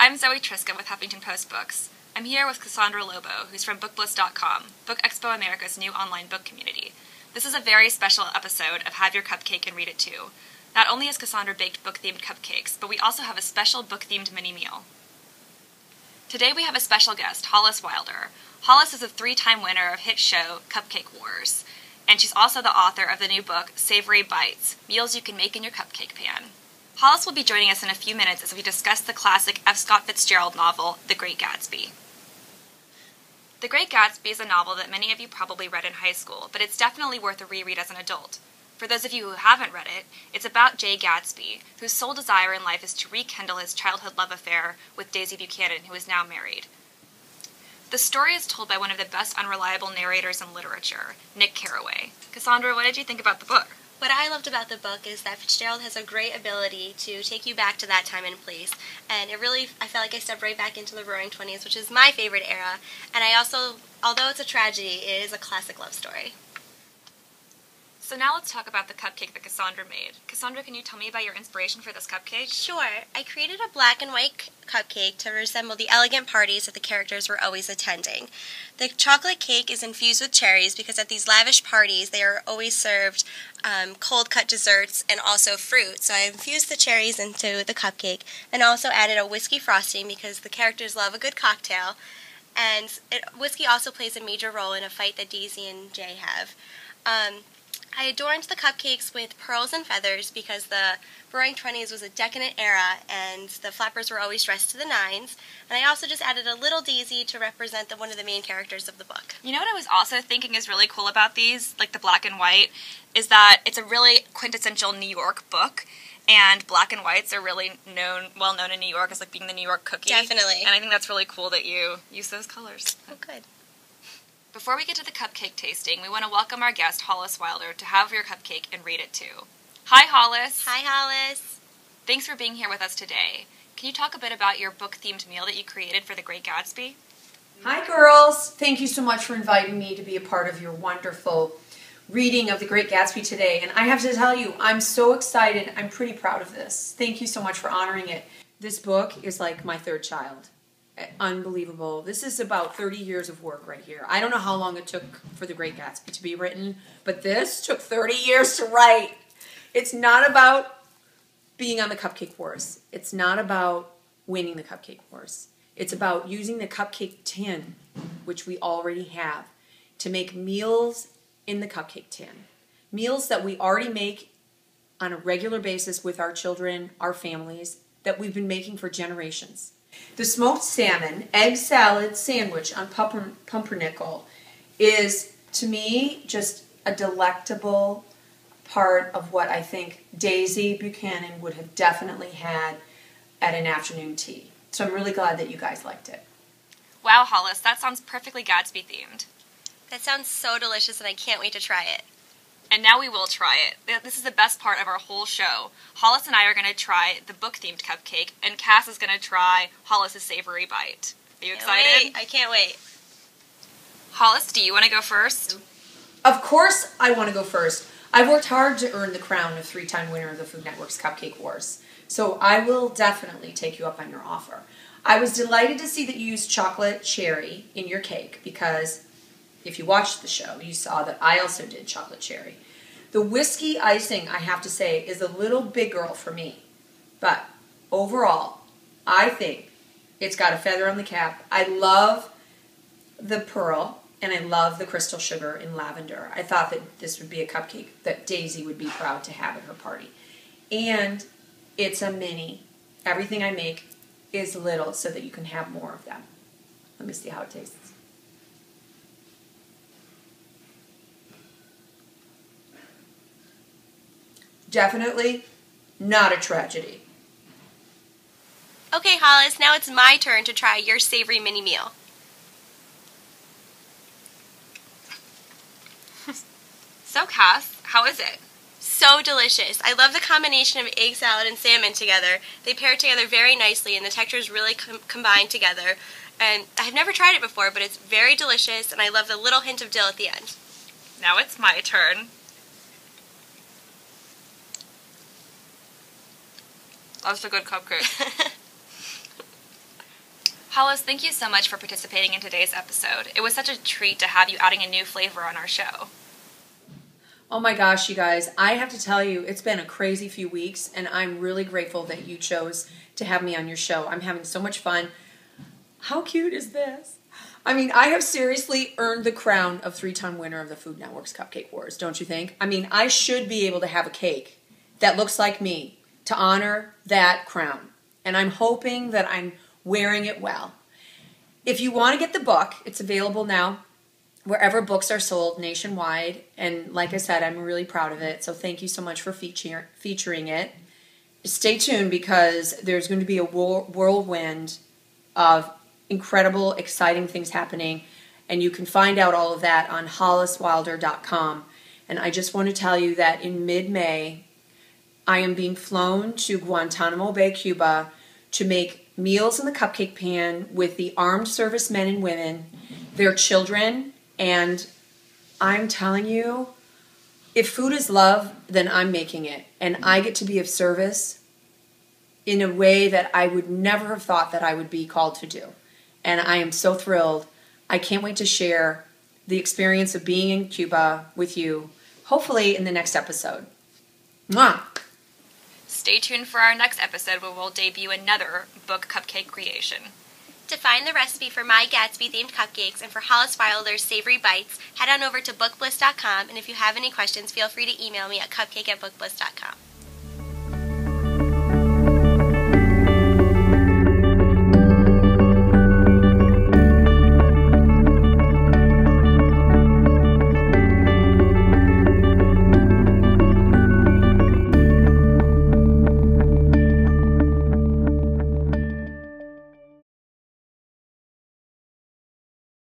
I'm Zoe Triska with Huffington Post Books. I'm here with Cassandra Lobo, who's from BookBliss.com, Book Expo America's new online book community. This is a very special episode of Have Your Cupcake and Read It Too. Not only has Cassandra baked book-themed cupcakes, but we also have a special book-themed mini-meal. Today we have a special guest, Hollis Wilder. Hollis is a 3-time winner of hit show Cupcake Wars, and she's also the author of the new book, Savory Bites, Meals You Can Make in Your Cupcake Pan. Hollis will be joining us in a few minutes as we discuss the classic F. Scott Fitzgerald novel, The Great Gatsby. The Great Gatsby is a novel that many of you probably read in high school, but it's definitely worth a reread as an adult. For those of you who haven't read it, it's about Jay Gatsby, whose sole desire in life is to rekindle his childhood love affair with Daisy Buchanan, who is now married. The story is told by one of the best unreliable narrators in literature, Nick Carraway. Cassandra, what did you think about the book? What I loved about the book is that Fitzgerald has a great ability to take you back to that time and place, and I felt like I stepped right back into the Roaring '20s, which is my favorite era, and I also, although it's a tragedy, it is a classic love story. So now let's talk about the cupcake that Cassandra made. Cassandra, can you tell me about your inspiration for this cupcake? Sure. I created a black and white cupcake to resemble the elegant parties that the characters were always attending. The chocolate cake is infused with cherries because at these lavish parties they are always served cold-cut desserts and also fruit. So I infused the cherries into the cupcake and also added a whiskey frosting because the characters love a good cocktail. And whiskey also plays a major role in a fight that Daisy and Jay have. I adorned the cupcakes with pearls and feathers because the Roaring '20s was a decadent era and the flappers were always dressed to the nines. And I also just added a little Daisy to represent one of the main characters of the book. You know what I was also thinking is really cool about these, like the black and white, is that it's a really quintessential New York book. And black and whites are really well known in New York as like being the New York cookie. Definitely. And I think that's really cool that you use those colors. Oh, good. Before we get to the cupcake tasting, we want to welcome our guest, Hollis Wilder, to Have Your Cupcake and Read It Too. Hi, Hollis. Hi, Hollis. Thanks for being here with us today. Can you talk a bit about your book-themed meal that you created for The Great Gatsby? Hi, girls. Thank you so much for inviting me to be a part of your wonderful reading of The Great Gatsby today. And I have to tell you, I'm so excited. I'm pretty proud of this. Thank you so much for honoring it. This book is like my third child. Unbelievable. This is about 30 years of work right here. I don't know how long it took for The Great Gatsby to be written, but this took 30 years to write. It's not about being on the Cupcake Wars. It's not about winning the Cupcake Wars. It's about using the cupcake tin, which we already have, to make meals in the cupcake tin. Meals that we already make on a regular basis with our children, our families, that we've been making for generations. The smoked salmon egg salad sandwich on pumpernickel is, to me, just a delectable part of what I think Daisy Buchanan would have definitely had at an afternoon tea. So I'm really glad that you guys liked it. Wow, Hollis, that sounds perfectly Gatsby-themed. That sounds so delicious and I can't wait to try it. And now we will try it. This is the best part of our whole show. Hollis and I are going to try the book-themed cupcake, and Cass is going to try Hollis' Savory Bite. Are you excited? I can't wait. Hollis, do you want to go first? Of course I want to go first. I've worked hard to earn the crown of 3-time winner of the Food Network's Cupcake Wars, so I will definitely take you up on your offer. I was delighted to see that you used chocolate cherry in your cake because if you watched the show, you saw that I also did chocolate cherry. The whiskey icing, I have to say, is a little big girl for me. But overall, I think it's got a feather on the cap. I love the pearl, and I love the crystal sugar in lavender. I thought that this would be a cupcake that Daisy would be proud to have at her party. And it's a mini. Everything I make is little so that you can have more of them. Let me see how it tastes. Definitely not a tragedy. Okay, Hollis, now it's my turn to try your savory mini meal. So, Cass, how is it? So delicious. I love the combination of egg salad and salmon together. They pair together very nicely and the textures really combine together. And I've never tried it before, but it's very delicious and I love the little hint of dill at the end. Now it's my turn. That's a good cupcake. Hollis, thank you so much for participating in today's episode. It was such a treat to have you adding a new flavor on our show. Oh my gosh, you guys, I have to tell you, it's been a crazy few weeks, and I'm really grateful that you chose to have me on your show. I'm having so much fun. How cute is this? I mean, I have seriously earned the crown of 3-time winner of the Food Network's Cupcake Wars, don't you think? I mean, I should be able to have a cake that looks like me to honor that crown. And I'm hoping that I'm wearing it well. If you want to get the book, it's available now wherever books are sold nationwide. And like I said, I'm really proud of it. So thank you so much for featuring it. Stay tuned because there's going to be a whirlwind of incredible, exciting things happening. And you can find out all of that on holliswilder.com. And I just want to tell you that in mid-May, I am being flown to Guantanamo Bay, Cuba, to make meals in the cupcake pan with the armed service men and women, their children, and I'm telling you, if food is love, then I'm making it. And I get to be of service in a way that I would never have thought that I would be called to do. And I am so thrilled. I can't wait to share the experience of being in Cuba with you, hopefully in the next episode. Mwah! Stay tuned for our next episode where we'll debut another book cupcake creation. To find the recipe for my Gatsby-themed cupcakes and for Hollis Wilder's Savory Bites, head on over to bookbliss.com, and if you have any questions, feel free to email me at cupcake@bookbliss.com.